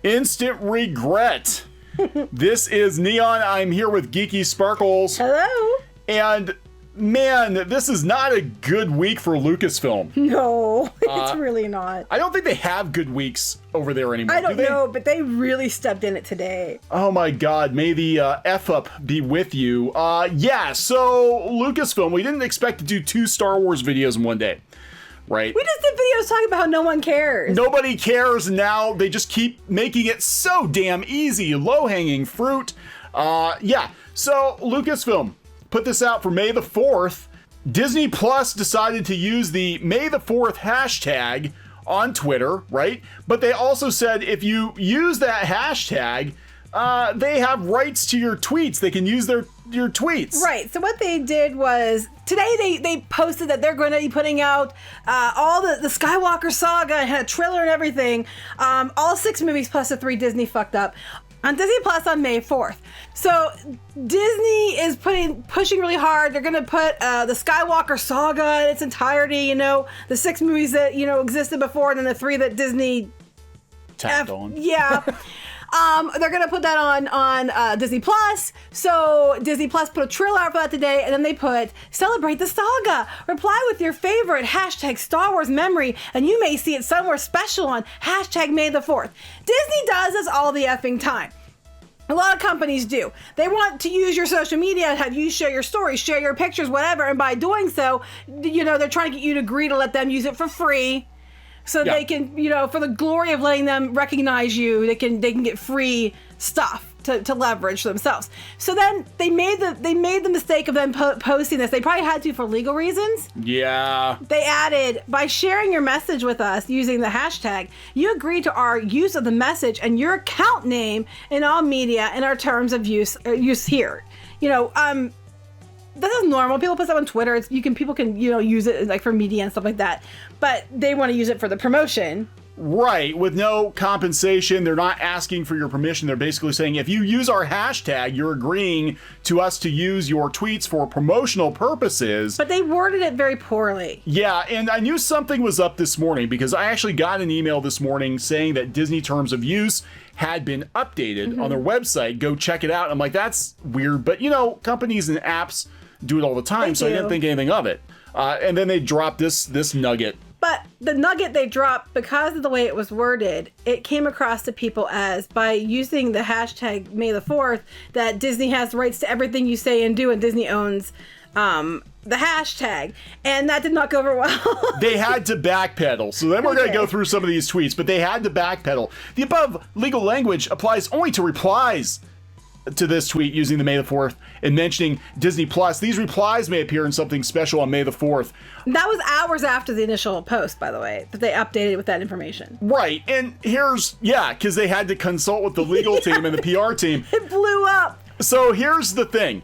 Instant regret. This is Kneon. I'm here with Geeky Sparkles. Hello. And man, this is not a good week for Lucasfilm. No, it's really not. I don't think they have good weeks over there anymore. I don't know, but they really stepped in it today. Oh my God, may the F up be with you. Yeah, so Lucasfilm, we didn't expect to do 2 Star Wars videos in one day. Right? We just did videos talking about how no one cares. Nobody cares now. They just keep making it so damn easy. Low-hanging fruit. Yeah. So Lucasfilm put this out for May the 4th. Disney Plus decided to use the May the 4th hashtag on Twitter, right? But they also said if you use that hashtag, they have rights to your tweets. They can use your tweets. Right. So what they did was today they posted that they're going to be putting out all the Skywalker saga and had a trailer and everything. All 6 movies plus the 3 Disney fucked up on Disney Plus on May 4th. So Disney is pushing really hard. They're going to put the Skywalker saga in its entirety, you know, the 6 movies that, you know, existed before and then the 3 that Disney tacked on. Yeah. They're going to put that on Disney Plus. So Disney Plus put a trailer out for that today, and then they put, celebrate the saga. Reply with your favorite hashtag Star Wars memory, and you may see it somewhere special on hashtag May the 4th. Disney does this all the effing time. A lot of companies do. They want to use your social media and have you share your stories, share your pictures, whatever. And by doing so, you know, they're trying to get you to agree to let them use it for free. So they can, you know, for the glory of letting them recognize you, they can get free stuff to leverage themselves. So then they made the mistake of them posting this. They probably had to for legal reasons. Yeah. They added, by sharing your message with us using the hashtag, you agree to our use of the message and your account name in all media and our terms of use here. You know, this is normal. People put stuff on Twitter. People can you know use it like for media and stuff like that, but they want to use it for the promotion. Right, with no compensation. They're not asking for your permission. They're basically saying if you use our hashtag, you're agreeing to us to use your tweets for promotional purposes. But they worded it very poorly. Yeah, and I knew something was up this morning because I actually got an email this morning saying that Disney Terms of Use had been updated on their website. Go check it out. I'm like, that's weird. But, you know, companies and apps do it all the time, so I didn't think anything of it. And then they dropped this nugget. But the nugget they dropped, because of the way it was worded, it came across to people as, by using the hashtag May the 4th, that Disney has rights to everything you say and do, and Disney owns the hashtag. And that did not go over well. They had to backpedal. So then we're going to go through some of these tweets, but they had to backpedal. The above legal language applies only to replies to this tweet using the May the 4th and mentioning Disney Plus. These replies may appear in something special on May the 4th. That was hours after the initial post, by the way, that they updated with that information. Right. And here's, because they had to consult with the legal team and the PR team. It blew up. So here's the thing.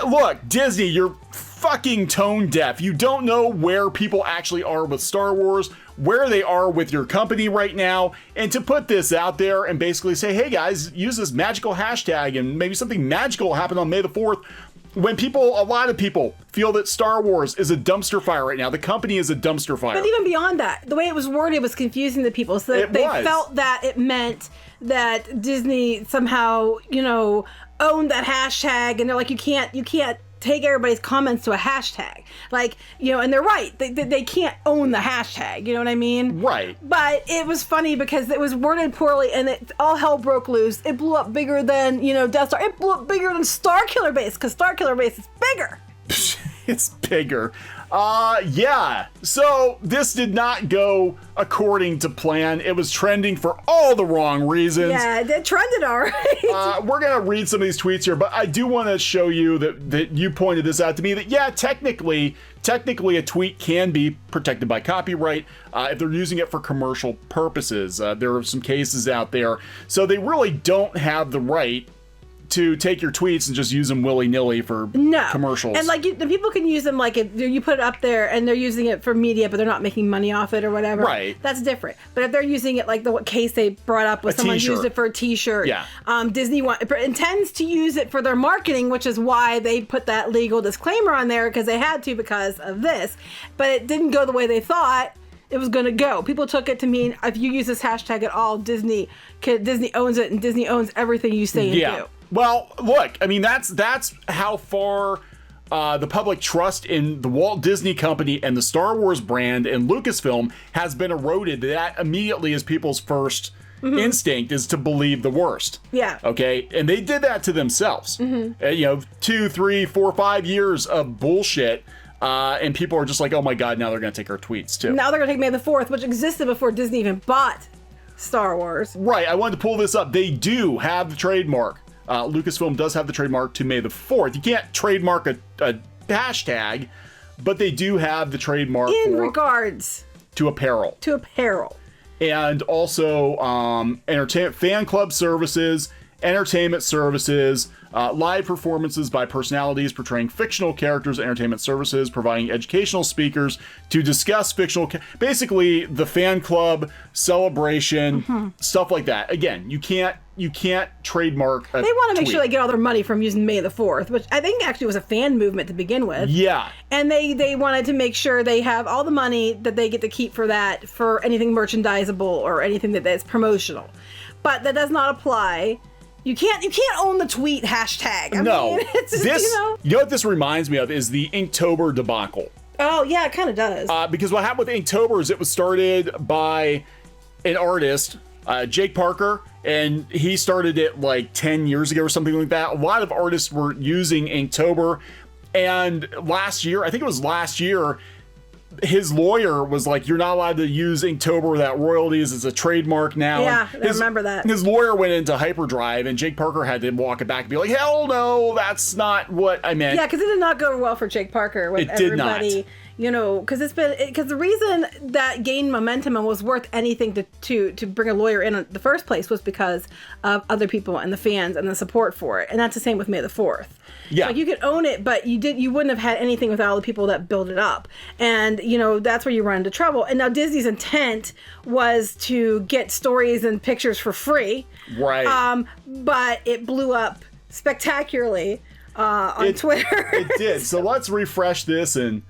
Look, Disney, you're fucking tone deaf. You don't know where people actually are with Star Wars, where they are with your company right now, and to put this out there and basically say, hey guys, use this magical hashtag and maybe something magical will happen on May the 4th. When a lot of people feel that Star Wars is a dumpster fire right now. The company is a dumpster fire. But even beyond that, the way it was worded was confusing to people. So they felt that it meant that Disney somehow, you know, owned that hashtag, and they're like, you can't take everybody's comments to a hashtag. Like, you know, and they're right. They can't own the hashtag. You know what I mean? Right. But it was funny because it was worded poorly and all hell broke loose. It blew up bigger than, you know, Death Star. It blew up bigger than Starkiller Base because Starkiller Base is bigger. It's bigger. Yeah. So this did not go according to plan. It was trending for all the wrong reasons. Yeah, it trended all right. We're going to read some of these tweets here, but I do want to show you that you pointed this out to me that, yeah, technically a tweet can be protected by copyright if they're using it for commercial purposes. There are some cases out there. So they really don't have the right to take your tweets and just use them willy-nilly for commercials. And like the people can use them like if you put it up there and they're using it for media, but they're not making money off it or whatever. Right. That's different. But if they're using it like the case they brought up was someone used it for a t-shirt. Yeah. Disney intends to use it for their marketing, which is why they put that legal disclaimer on there because they had to because of this. But it didn't go the way they thought. it was going to go. People took it to mean if you use this hashtag at all, Disney owns it, and Disney owns everything you say and do. Well, look, I mean, that's how far the public trust in the Walt Disney Company and the Star Wars brand and Lucasfilm has been eroded. That immediately is people's first instinct is to believe the worst. Yeah. Okay. And they did that to themselves. 2, 3, 4, 5 years of bullshit. And people are just like, oh my God, now they're going to take our tweets too. Now they're going to take May the 4th, which existed before Disney even bought Star Wars. Right. I wanted to pull this up. They do have the trademark. Lucasfilm does have the trademark to May the 4th. You can't trademark a hashtag, but they do have the trademark in regards to apparel. And also entertainment, fan club services, entertainment services, live performances by personalities portraying fictional characters, entertainment services, providing educational speakers to discuss fictional, basically the fan club celebration, stuff like that. Again, you can't trademark They want to make sure they get all their money from using May the 4th, which I think actually was a fan movement to begin with. Yeah. And they wanted to make sure they have all the money that they get to keep for that, for anything merchandisable or anything that's promotional. But that does not apply. You can't own the tweet hashtag. I mean, it's just, you know what this reminds me of is the Inktober debacle. Oh, yeah, it kind of does. Because what happened with Inktober is it was started by an artist, Jake Parker, and he started it like 10 years ago or something like that. A lot of artists were using Inktober, and last year, I think it was last year, his lawyer was like, you're not allowed to use Inktober without royalties. It's a trademark now. Yeah, I remember that. His lawyer went into hyperdrive, and Jake Parker had to walk it back and be like, hell no, that's not what I meant. Yeah, because it did not go well for Jake Parker with everybody. Because the reason that gained momentum and was worth anything to bring a lawyer in the first place was because of other people and the fans and the support for it. And that's the same with May the 4th. Yeah. Like you could own it, but you wouldn't have had anything without all the people that build it up. And, that's where you run into trouble. And now Disney's intent was to get stories and pictures for free. Right. But it blew up spectacularly on Twitter. It did. So let's refresh this and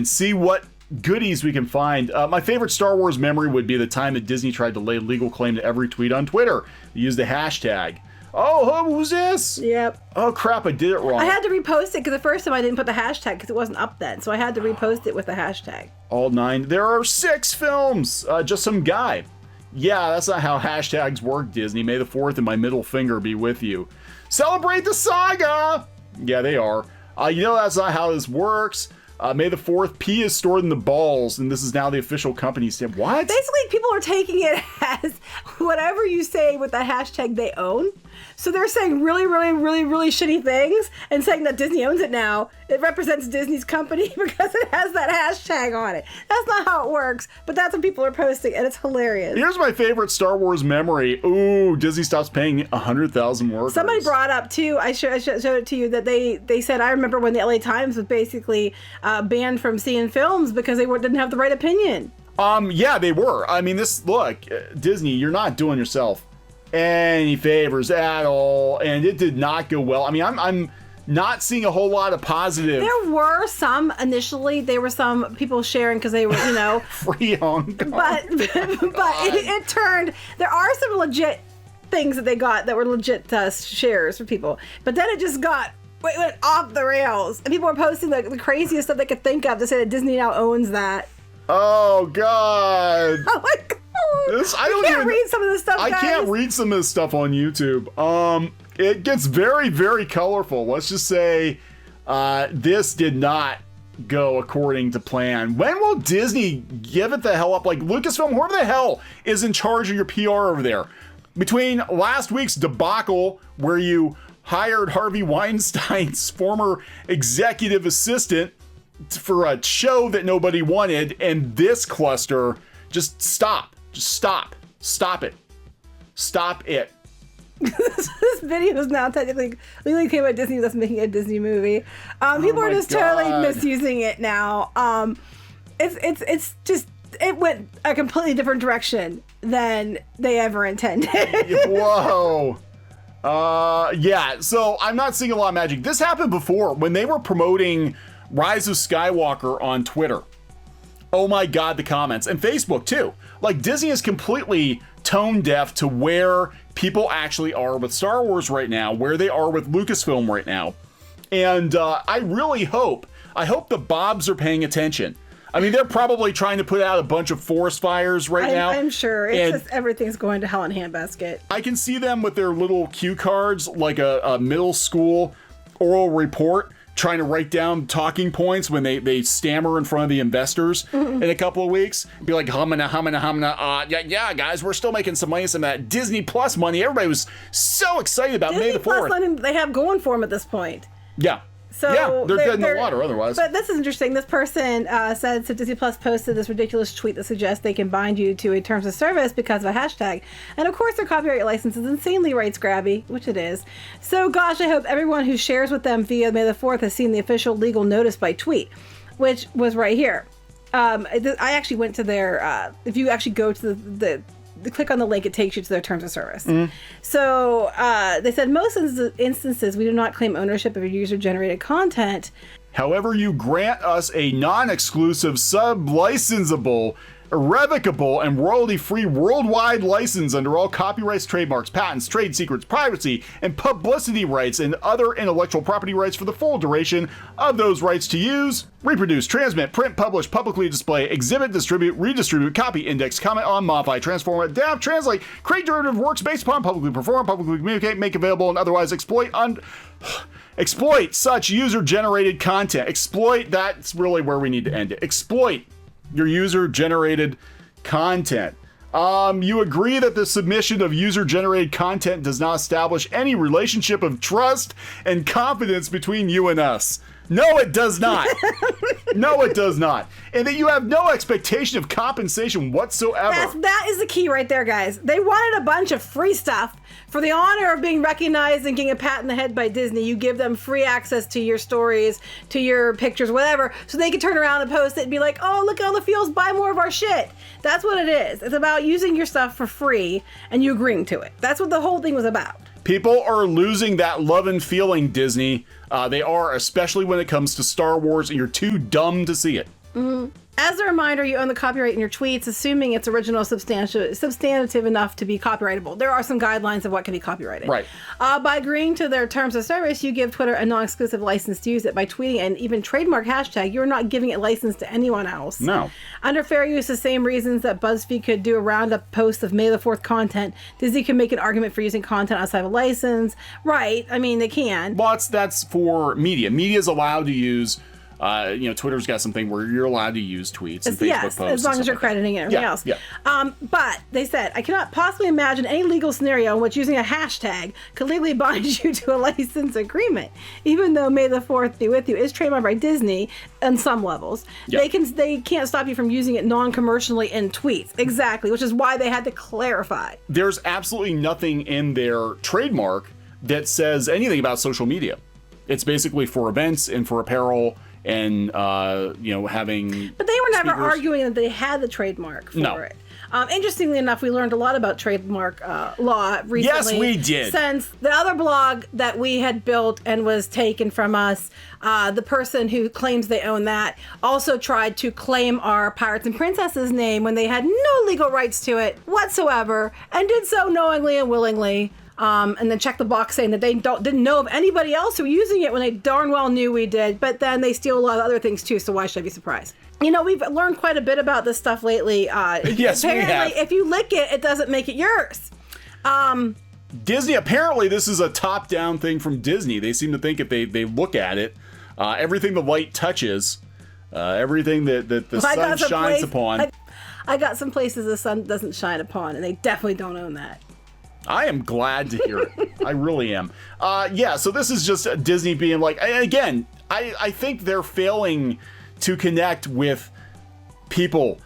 see what goodies we can find. My favorite Star Wars memory would be the time that Disney tried to lay legal claim to every tweet on Twitter. They used the hashtag. Oh, who's this? Yep. Oh, crap, I did it wrong. I had to repost it because the first time I didn't put the hashtag because it wasn't up then. So I had to repost it with the hashtag. All 9. There are 6 films. Just some guy. Yeah, that's not how hashtags work, Disney. May the 4th and my middle finger be with you. Celebrate the saga! Yeah, they are. That's not how this works. May the 4th, P is stored in the balls, and this is now the official company stamp. What? Basically, people are taking it as whatever you say with the hashtag they own. So they're saying really, really, really, really shitty things and saying that Disney owns it now. It represents Disney's company because it has that hashtag on it. That's not how it works, but that's what people are posting, and it's hilarious. Here's my favorite Star Wars memory. Ooh, Disney stops paying 100,000 workers. Somebody brought up, too, I showed it to you, that they said, I remember when the LA Times was basically banned from seeing films because they didn't have the right opinion. Yeah, they were. I mean, look, Disney, you're not doing yourself any favors at all, and it did not go well. I mean, I'm not seeing a whole lot of positive. There were some initially. There were some people sharing because they were, free Hong Kong. But it turned. There are some legit things that they got that were legit shares for people. But then it just went off the rails, and people were posting the craziest stuff they could think of to say that Disney now owns that. Oh God! Oh my God! I can't read some of this stuff, guys. I can't read some of this stuff on YouTube. It gets very, very colorful. Let's just say this did not go according to plan. When will Disney give it the hell up? Like Lucasfilm, whoever the hell is in charge of your PR over there. Between last week's debacle where you hired Harvey Weinstein's former executive assistant for a show that nobody wanted, and this cluster, just stop. Just stop. Stop it. Stop it. This video is now technically legally came out Disney that's making a Disney movie. People are just totally misusing it now. It's just it went a completely different direction than they ever intended. Whoa. Yeah, so I'm not seeing a lot of magic. This happened before when they were promoting Rise of Skywalker on Twitter. Oh my God, the comments. And Facebook too. Like, Disney is completely tone deaf to where people actually are with Star Wars right now, where they are with Lucasfilm right now. And I really hope the Bobs are paying attention. I mean, they're probably trying to put out a bunch of forest fires right now. I'm sure. It's just everything's going to hell in a handbasket. I can see them with their little cue cards, like a middle school oral report, trying to write down talking points when they stammer in front of the investors in a couple of weeks. Be like, humana, yeah, guys, we're still making some money, some of that Disney Plus money. Everybody was so excited about May the 4th. Disney Plus money they have going for them at this point. Yeah. So yeah, they're dead in the water otherwise. But this is interesting. This person said, so Disney Plus posted this ridiculous tweet that suggests they can bind you to a terms of service because of a hashtag. And of course, their copyright license is insanely rights grabby, which it is. So gosh, I hope everyone who shares with them via May the 4th has seen the official legal notice by tweet, which was right here. I actually went to their, if you actually go to the click on the link, it takes you to their terms of service. So they said, most instances, we do not claim ownership of your user-generated content. However, you grant us a non-exclusive, sub-licensable, irrevocable, and royalty-free worldwide license under all copyrights, trademarks, patents, trade secrets, privacy, and publicity rights, and other intellectual property rights for the full duration of those rights to use, reproduce, transmit, print, publish, publicly display, exhibit, distribute, redistribute, copy, index, comment on, modify, transform, adapt, translate, create derivative works based upon, publicly perform, publicly communicate, make available, and otherwise exploit such user-generated content. Exploit, that's really where we need to end it. Exploit your user-generated content. You agree that the submission of user-generated content does not establish any relationship of trust and confidence between you and us. No, it does not. No, it does not. And that you have no expectation of compensation whatsoever. That is the key right there, guys. They wanted a bunch of free stuff. For the honor of being recognized and getting a pat in the head by Disney, you give them free access to your stories, to your pictures, whatever, so they can turn around and post it and be like, oh, look at all the feels, buy more of our shit. That's what it is. It's about using your stuff for free and you agreeing to it. That's what the whole thing was about. People are losing that love and feeling, Disney. They are, especially when it comes to Star Wars, and you're too dumb to see it. As a reminder, you own the copyright in your tweets, assuming it's original substantive enough to be copyrightable. There are some guidelines of what can be copyrighted. Right. By agreeing to their terms of service, you give Twitter a non-exclusive license to use it. By tweeting and even trademark hashtag, you're not giving it license to anyone else. No. Under fair use, the same reasons that BuzzFeed could do a roundup post of May the 4th content, Disney can make an argument for using content outside of a license. Right. I mean, they can. Well, that's for media. Media is allowed to use... Twitter's got something where you're allowed to use tweets and Facebook posts. As long as you're crediting and everything else. Yeah. But they said, I cannot possibly imagine any legal scenario in which using a hashtag could legally bind you to a license agreement. Even though May the 4th be with you is trademarked by Disney on some levels, they can't stop you from using it non-commercially in tweets. Exactly, which is why they had to clarify. There's absolutely nothing in their trademark that says anything about social media. It's basically for events and for apparel and having. But they were never arguing that they had the trademark for it. Interestingly enough, we learned a lot about trademark law recently. Yes, we did. Since the other blog that we had built and was taken from us, the person who claims they own that also tried to claim our Pirates and Princesses name when they had no legal rights to it whatsoever, and did so knowingly and willingly. And then check the box saying that they didn't know of anybody else who were using it when they darn well knew we did. But then they steal a lot of other things too, so why should I be surprised? We've learned quite a bit about this stuff lately. Yes, we have. If you lick it, it doesn't make it yours. Disney, apparently this is a top-down thing from Disney. They seem to think if they look at it, everything the light touches, everything that the sun shines upon. I got some places the sun doesn't shine upon, and they definitely don't own that. I am glad to hear it. I really am. So this is just Disney being like, again, I think they're failing to connect with people.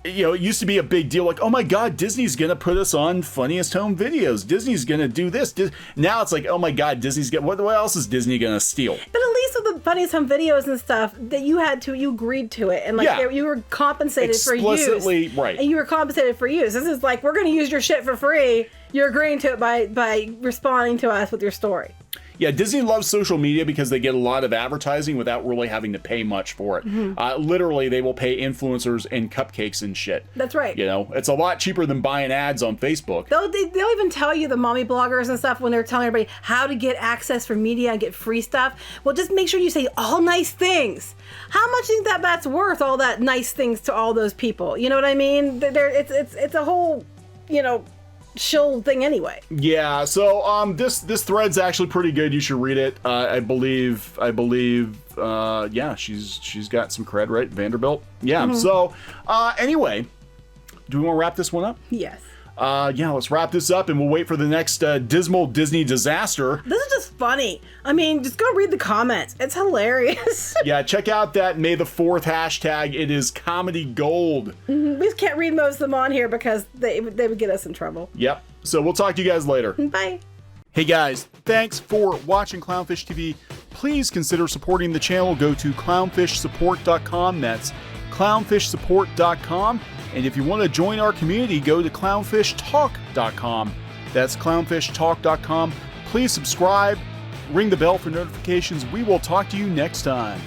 It used to be a big deal, like, oh my God, Disney's gonna put us on funniest home videos. Disney's gonna do this. Now it's like, oh my God, what else is Disney gonna steal? But at least with the funniest home videos and stuff, that you agreed to it, and you were compensated for use. Explicitly, right? And you were compensated for use. This is like, we're gonna use your shit for free. You're agreeing to it by responding to us with your story. Yeah, Disney loves social media because they get a lot of advertising without really having to pay much for it. Literally, they will pay influencers and cupcakes and shit. That's right. You know, it's a lot cheaper than buying ads on Facebook. They'll even tell you, the mommy bloggers and stuff, when they're telling everybody how to get access for media and get free stuff. Well, just make sure you say all nice things. How much do you think that's worth, all that nice things to all those people? You know what I mean? It's a whole, you know, shill thing anyway. Yeah, so this thread's actually pretty good. You should read it. I believe yeah, she's got some cred, right? Vanderbilt. Yeah. So anyway, do we want to wrap this one up? Yes. Yeah, let's wrap this up and we'll wait for the next dismal Disney disaster. This is just funny. I mean, just go read the comments. It's hilarious. Yeah, check out that May the 4th hashtag. It is comedy gold. We just can't read most of them on here because they would get us in trouble. Yep. So we'll talk to you guys later. Bye. Hey guys, thanks for watching Clownfish TV. Please consider supporting the channel. Go to clownfishsupport.com. That's clownfishsupport.com. And if you want to join our community, go to clownfishtalk.com. That's clownfishtalk.com. Please subscribe, ring the bell for notifications. We will talk to you next time.